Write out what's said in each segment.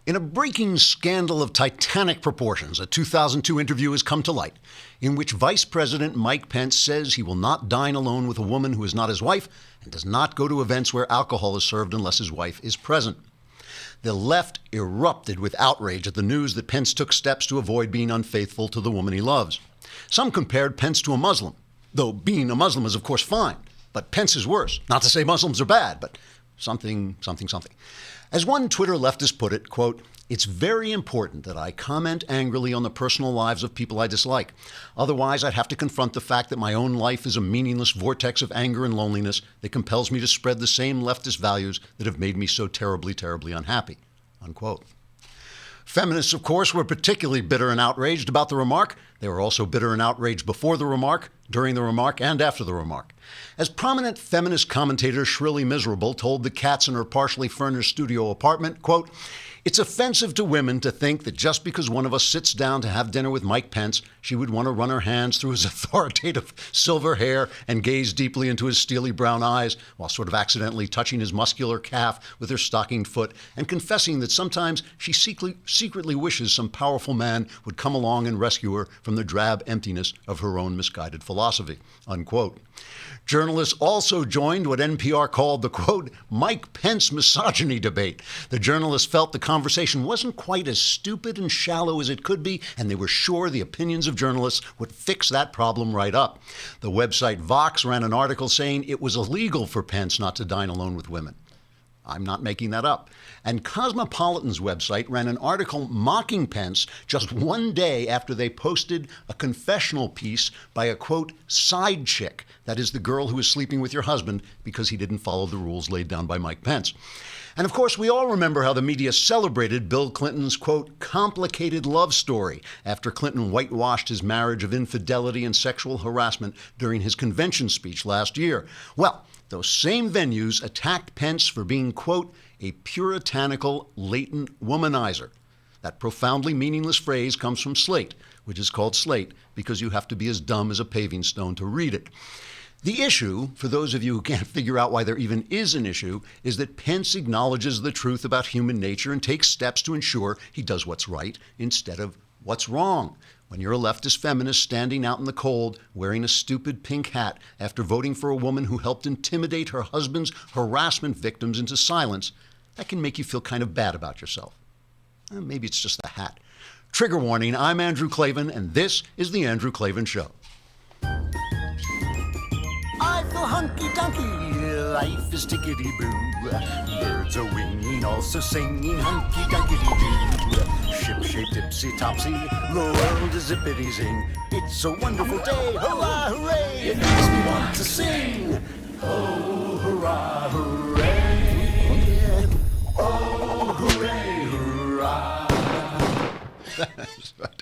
In a breaking scandal of titanic proportions, a 2002 interview has come to light in which Vice President Mike Pence says he will not dine alone with a woman who is not his wife and does not go to events where alcohol is served unless his wife is present. The left erupted with outrage at the news that Pence took steps to avoid being unfaithful to the woman he loves. Some compared Pence to a Muslim, though being a Muslim is of course fine, but Pence is worse. Not to say Muslims are bad, but something. As one Twitter leftist put it, quote, "It's very important that I comment angrily on the personal lives of people I dislike. Otherwise, I'd have to confront the fact that my own life is a meaningless vortex of anger and loneliness that compels me to spread the same leftist values that have made me so terribly, terribly unhappy," unquote. Feminists, of course, were particularly bitter and outraged about the remark. They were also bitter and outraged before the remark, during the remark, and after the remark. As prominent feminist commentator Shrilly Miserable told the Cats in her partially furnished studio apartment, quote, "It's offensive to women to think that just because one of us sits down to have dinner with Mike Pence, she would want to run her hands through his authoritative silver hair and gaze deeply into his steely brown eyes while sort of accidentally touching his muscular calf with her stockinged foot and confessing that sometimes she secretly wishes some powerful man would come along and rescue her from the drab emptiness of her own misguided philosophy," unquote. Journalists also joined what NPR called the, quote, "Mike Pence misogyny debate." The journalists felt the conversation wasn't quite as stupid and shallow as it could be, and they were sure the opinions of journalists would fix that problem right up. The website Vox ran an article saying it was illegal for Pence not to dine alone with women. I'm not making that up. And Cosmopolitan's website ran an article mocking Pence just one day after they posted a confessional piece by a, quote, "side chick," that is the girl who is sleeping with your husband because he didn't follow the rules laid down by Mike Pence. And of course, we all remember how the media celebrated Bill Clinton's, quote, "complicated love story" after Clinton whitewashed his marriage of infidelity and sexual harassment during his convention speech last year. Well, those same venues attacked Pence for being, quote, "a puritanical, latent womanizer." That profoundly meaningless phrase comes from Slate, which is called Slate because you have to be as dumb as a paving stone to read it. The issue, for those of you who can't figure out why there even is an issue, is that Pence acknowledges the truth about human nature and takes steps to ensure he does what's right instead of what's wrong. When you're a leftist feminist standing out in the cold, wearing a stupid pink hat after voting for a woman who helped intimidate her husband's harassment victims into silence, that can make you feel kind of bad about yourself. Maybe it's just the hat. Trigger warning, I'm Andrew Klavan, and this is The Andrew Klavan Show. I feel hunky-dunky, life is tickety-boo. Birds are winging, also singing hunky-dunky-doo. Ship-shaped, tipsy-topsy, the world is zippity-zing. It's a wonderful day, hurrah, hooray! It makes me want to sing. Oh, hurrah, hooray! Oh, hooray, hurrah! That's right.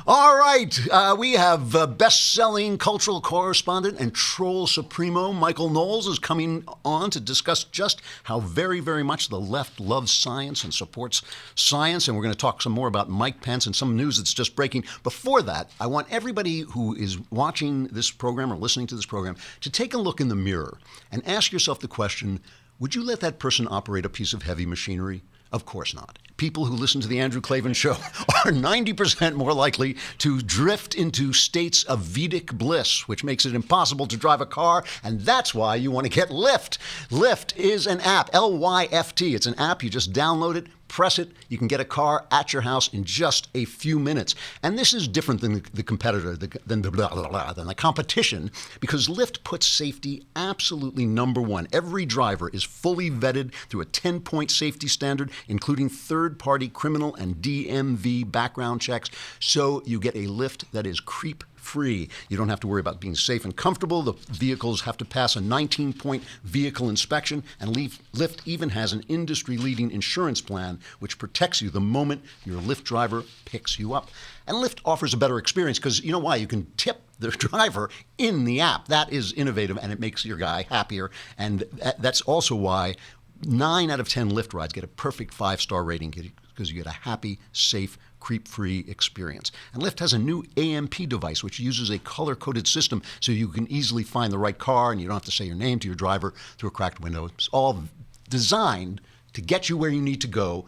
All right. We have best-selling cultural correspondent and troll supremo Michael Knowles is coming on to discuss just how very, very much the left loves science and supports science. And we're going to talk some more about Mike Pence and some news that's just breaking. Before that, I want everybody who is watching this program or listening to this program to take a look in the mirror and ask yourself the question, would you let that person operate a piece of heavy machinery? Of course not. People who listen to the Andrew Klavan Show are 90% more likely to drift into states of Vedic bliss, which makes it impossible to drive a car, and that's why you want to get Lyft. Lyft is an app, Lyft. It's an app. You just download it, press it, you can get a car at your house in just a few minutes. And this is different than the competitor, than the competition, because Lyft puts safety absolutely number one. Every driver is fully vetted through a 10-point safety standard, including third-party criminal and DMV background checks, so you get a Lyft that is creep-free. You don't have to worry about being safe and comfortable. The vehicles have to pass a 19-point vehicle inspection, and Lyft even has an industry-leading insurance plan which protects you the moment your Lyft driver picks you up. And Lyft offers a better experience because you know why? You can tip the driver in the app. That is innovative, and it makes your guy happier. And that's also why 9 out of 10 Lyft rides get a perfect 5-star rating because you get a happy, safe, creep-free experience. And Lyft has a new AMP device which uses a color-coded system so you can easily find the right car and you don't have to say your name to your driver through a cracked window. It's all designed to get you where you need to go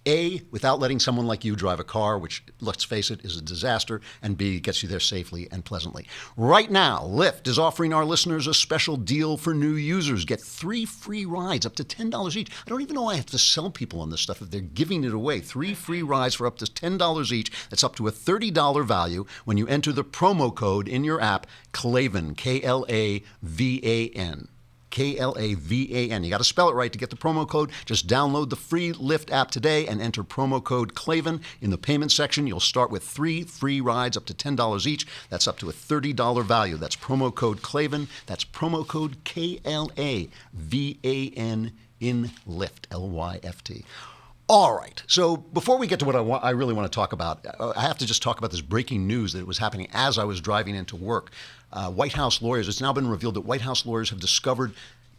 A, without letting someone like you drive a car, which, let's face it, is a disaster, and B, gets you there safely and pleasantly. Right now, Lyft is offering our listeners a special deal for new users. Get 3 free rides up to $10 each. I don't even know why I have to sell people on this stuff if they're giving it away. 3 free rides for up to $10 each. That's up to a $30 value when you enter the promo code in your app, Klavan, Klavan. Klavan. You got to spell it right to get the promo code. Just download the free Lyft app today and enter promo code Klavan. In the payment section, you'll start with 3 free rides up to $10 each. That's up to a $30 value. That's promo code Klavan. That's promo code Klavan in Lyft, Lyft. All right. So before we get to what I really want to talk about, I have to just talk about this breaking news that was happening as I was driving into work. White House lawyers, it's now been revealed that White House lawyers have discovered,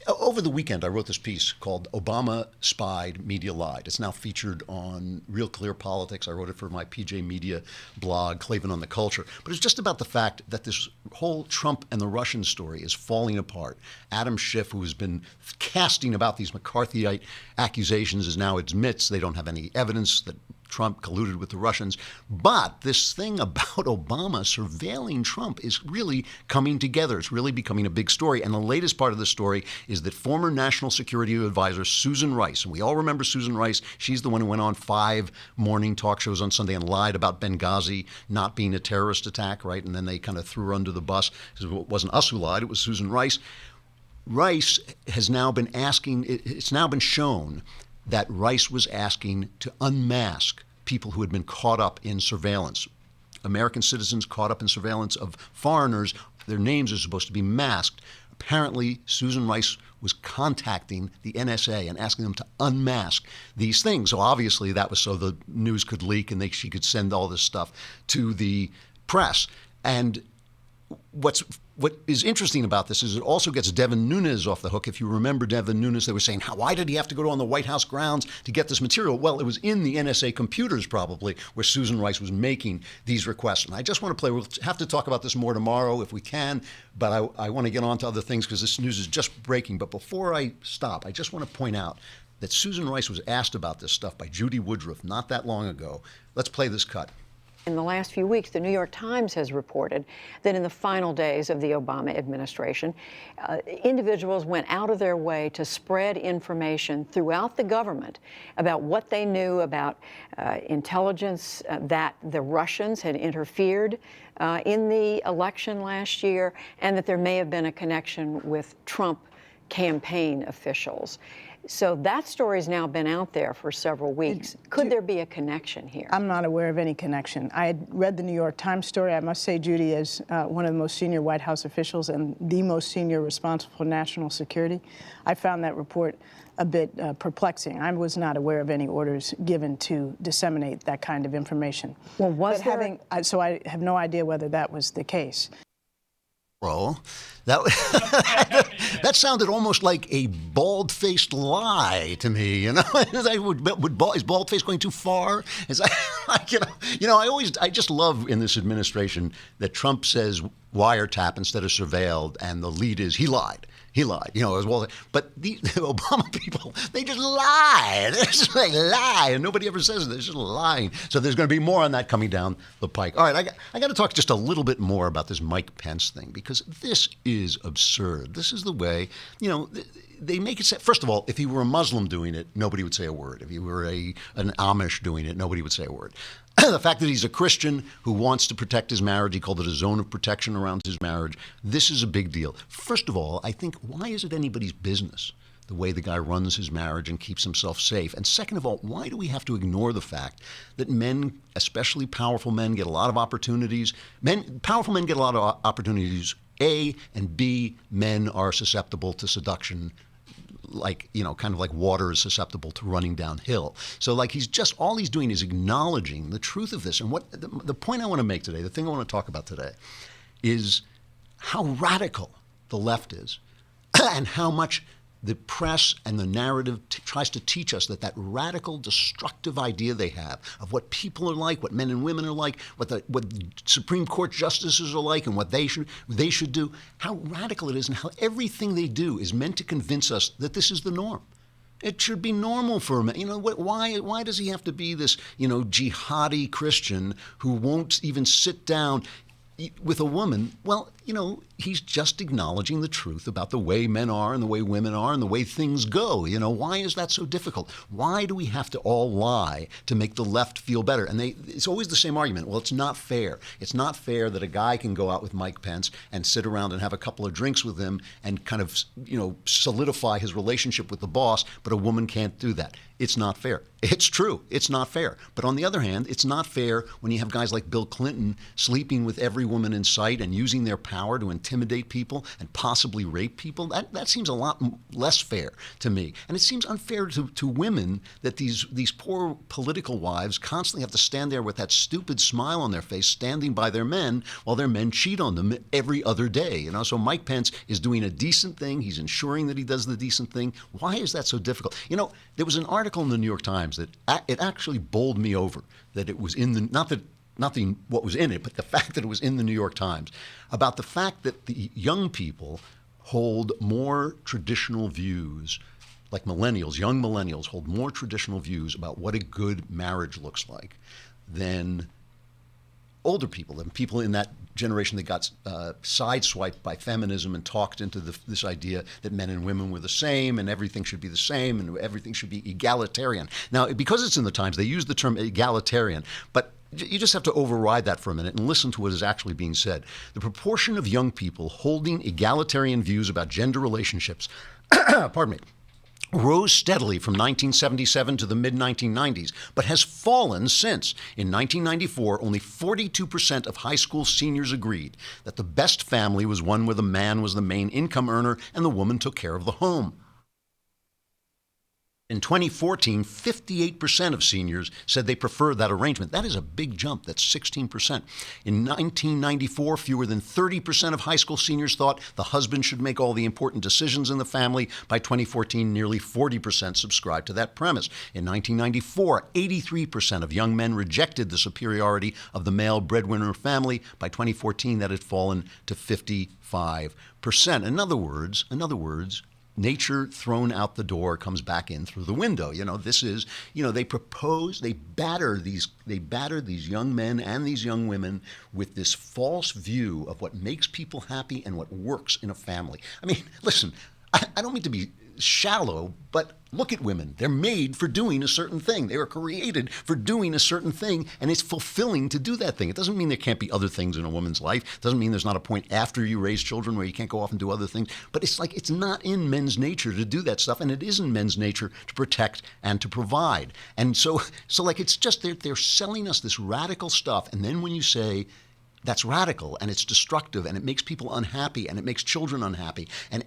over the weekend I wrote this piece called Obama Spied, Media Lied. It's now featured on Real Clear Politics. I wrote it for my PJ Media blog, Klavan on the Culture. But it's just about the fact that this whole Trump and the Russian story is falling apart. Adam Schiff, who has been casting about these McCarthyite accusations, is now admits they don't have any evidence that Trump colluded with the Russians. But this thing about Obama surveilling Trump is really coming together. It's really becoming a big story. And the latest part of the story is that former National Security Advisor Susan Rice, and we all remember Susan Rice, she's the one who went on 5 morning talk shows on Sunday and lied about Benghazi not being a terrorist attack, right? And then they kind of threw her under the bus because it wasn't us who lied, it was Susan Rice. Rice has now been asking, it's now been shown that Rice was asking to unmask people who had been caught up in surveillance. American citizens caught up in surveillance of foreigners, their names are supposed to be masked. Apparently, Susan Rice was contacting the NSA and asking them to unmask these things. So obviously that was so the news could leak and she could send all this stuff to the press. And what is interesting about this is it also gets Devin Nunes off the hook. If you remember Devin Nunes, they were saying, why did he have to go on the White House grounds to get this material? Well, it was in the NSA computers probably where Susan Rice was making these requests. And I just want to play, we'll have to talk about this more tomorrow if we can, but I want to get on to other things because this news is just breaking. But before I stop, I just want to point out that Susan Rice was asked about this stuff by Judy Woodruff not that long ago. Let's play this cut. In the last few weeks, the New York Times has reported that in the final days of the Obama administration, individuals went out of their way to spread information throughout the government about what they knew about intelligence, that the Russians had interfered in the election last year, and that there may have been a connection with Trump campaign officials. So that story's now been out there for several weeks. Could there be a connection here? I'm not aware of any connection. I had read the New York Times story. I must say, Judy, as one of the most senior White House officials and the most senior responsible for national security, I found that report a bit perplexing. I was not aware of any orders given to disseminate that kind of information. Well, so I have no idea whether that was the case. Well, that sounded almost like a bald-faced lie to me. You know, is bald-faced going too far? I just love in this administration that Trump says wiretap instead of surveilled, and the lead is he lied. He lied, as well. But the Obama people, they just lie. They just lie, and nobody ever says it. They're just lying. So there's going to be more on that coming down the pike. All right, I got to talk just a little bit more about this Mike Pence thing, because this is absurd. This is the way, they make it say, first of all, if he were a Muslim doing it, nobody would say a word. If he were an Amish doing it, nobody would say a word. The fact that he's a Christian who wants to protect his marriage, he called it a zone of protection around his marriage, this is a big deal. First of all, I think, why is it anybody's business the way the guy runs his marriage and keeps himself safe? And second of all, why do we have to ignore the fact that men, especially powerful men, get a lot of opportunities? Powerful men get a lot of opportunities, A, and B, men are susceptible to seduction, kind of like water is susceptible to running downhill. So all he's doing is acknowledging the truth of this. And what the point I want to make today, the thing I want to talk about today, is how radical the left is and how much the press and the narrative tries to teach us that radical, destructive idea they have of what people are like, what men and women are like, what Supreme Court justices are like, and what they should do, how radical it is, and how everything they do is meant to convince us that this is the norm. It should be normal for a man. Why does he have to be this, jihadi Christian who won't even sit down with a woman? Well, he's just acknowledging the truth about the way men are and the way women are and the way things go. Why is that so difficult? Why do we have to all lie to make the left feel better? And it's always the same argument. Well, it's not fair. It's not fair that a guy can go out with Mike Pence and sit around and have a couple of drinks with him and kind of, solidify his relationship with the boss, but a woman can't do that. It's not fair. It's true. It's not fair. But on the other hand, it's not fair when you have guys like Bill Clinton sleeping with every woman in sight and using their power to intimidate people and possibly rape people. That seems a lot less fair to me. And it seems unfair to women that these poor political wives constantly have to stand there with that stupid smile on their face, standing by their men while their men cheat on them every other day. So Mike Pence is doing a decent thing. He's ensuring that he does the decent thing. Why is that so difficult? There was an article in the New York Times that it actually bowled me over that it was in the not what was in it, but the fact that it was in the New York Times, about the fact that the young people hold more traditional views, like young millennials hold more traditional views about what a good marriage looks like than older people, than people in that generation that got sideswiped by feminism and talked into this idea that men and women were the same and everything should be the same and everything should be egalitarian. Now, because it's in the Times, they use the term egalitarian, but you just have to override that for a minute and listen to what is actually being said. The proportion of young people holding egalitarian views about gender relationships, pardon me, rose steadily from 1977 to the mid-1990s, but has fallen since. In 1994, only 42% of high school seniors agreed that the best family was one where the man was the main income earner and the woman took care of the home. In 2014, 58% of seniors said they preferred that arrangement. That is a big jump. That's 16%. In 1994, fewer than 30% of high school seniors thought the husband should make all the important decisions in the family. By 2014, nearly 40% subscribed to that premise. In 1994, 83% of young men rejected the superiority of the male breadwinner family. By 2014, that had fallen to 55%. In other words, nature thrown out the door comes back in through the window. This is, they batter these young men and these young women with this false view of what makes people happy and what works in a family. I mean, listen, I don't mean to be shallow, but look at women. They're made for doing a certain thing. They were created for doing a certain thing, and it's fulfilling to do that thing. It doesn't mean there can't be other things in a woman's life. It doesn't mean there's not a point after you raise children where you can't go off and do other things. But it's like it's not in men's nature to do that stuff, and it is in men's nature to protect and to provide. And so like it's just they're selling us this radical stuff, and then when you say that's radical and it's destructive and it makes people unhappy and it makes children unhappy, and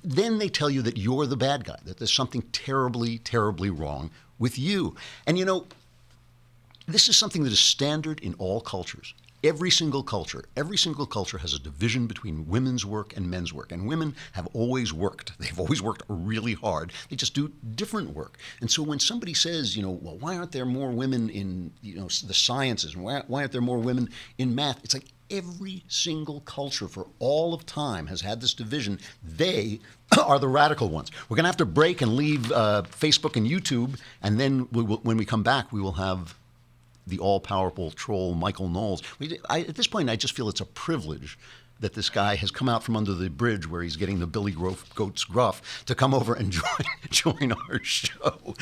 then they tell you that you're the bad guy, that there's something terribly, terribly wrong with you. And this is something that is standard in all cultures. Every single culture has a division between women's work and men's work. And women have always worked. They've always worked really hard. They just do different work. And so when somebody says, well, why aren't there more women in, the sciences? And why aren't there more women in math? It's like every single culture for all of time has had this division. They are the radical ones. We're going to have to break and leave Facebook and YouTube. And then when we come back, we will have the all-powerful troll Michael Knowles. At this point, I just feel it's a privilege that this guy has come out from under the bridge where he's getting the Billy Goat's gruff to come over and join our show.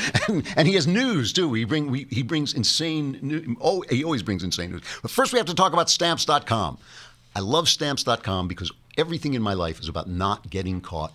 And he has news, too. He brings insane news. Oh, he always brings insane news. But first we have to talk about Stamps.com. I love Stamps.com because everything in my life is about not getting caught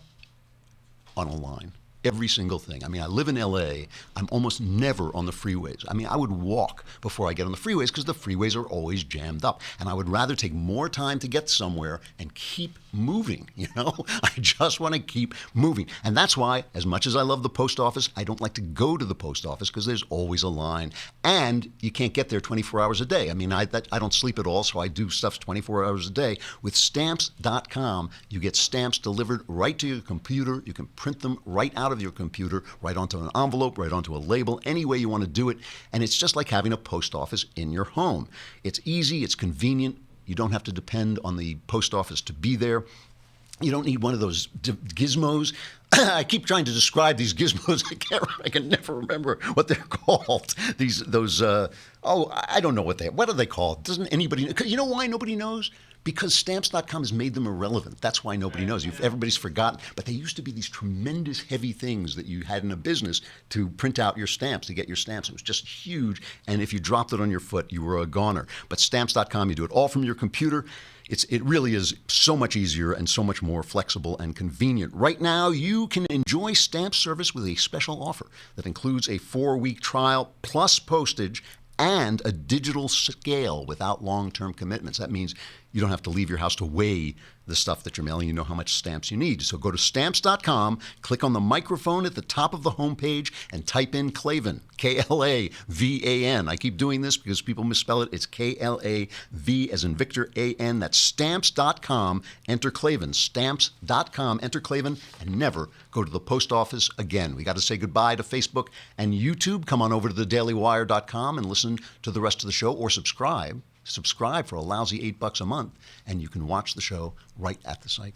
on a line. Every single thing. I mean, I live in LA. I'm almost never on the freeways. I mean, I would walk before I get on the freeways because the freeways are always jammed up. And I would rather take more time to get somewhere and keep moving, I just want to keep moving. And that's why, as much as I love the post office, I don't like to go to the post office because there's always a line. And you can't get there 24 hours a day. I mean, I don't sleep at all, so I do stuff 24 hours a day. With Stamps.com, you get stamps delivered right to your computer. You can print them right out of your computer, right onto an envelope, right onto a label, any way you want to do it. And it's just like having a post office in your home. It's easy, it's convenient. You don't have to depend on the post office to be there. You don't need one of those gizmos. I keep trying to describe these gizmos. I can never remember what they're called. I don't know what are they called? Doesn't anybody know? You know why nobody knows? Because Stamps.com has made them irrelevant. That's why nobody knows. Everybody's forgotten. But they used to be these tremendous heavy things that you had in a business to print out your stamps, to get your stamps. It was just huge. And if you dropped it on your foot, you were a goner. But Stamps.com, you do it all from your computer. It really is so much easier and so much more flexible and convenient. Right now, you can enjoy Stamp service with a special offer that includes a 4-week trial plus postage and a digital scale without long-term commitments. That means you don't have to leave your house to weigh the stuff that you're mailing. You know how much stamps you need. So go to Stamps.com, click on the microphone at the top of the homepage, and type in Klavan, K-L-A-V-A-N. I keep doing this because people misspell it. It's K-L-A-V as in Victor, A-N. That's Stamps.com. Enter Klavan. Stamps.com. Enter Klavan, and never go to the post office again. We got to say goodbye to Facebook and YouTube. Come on over to thedailywire.com and listen to the rest of the show, or subscribe for a lousy $8 a month, and you can watch the show right at the site.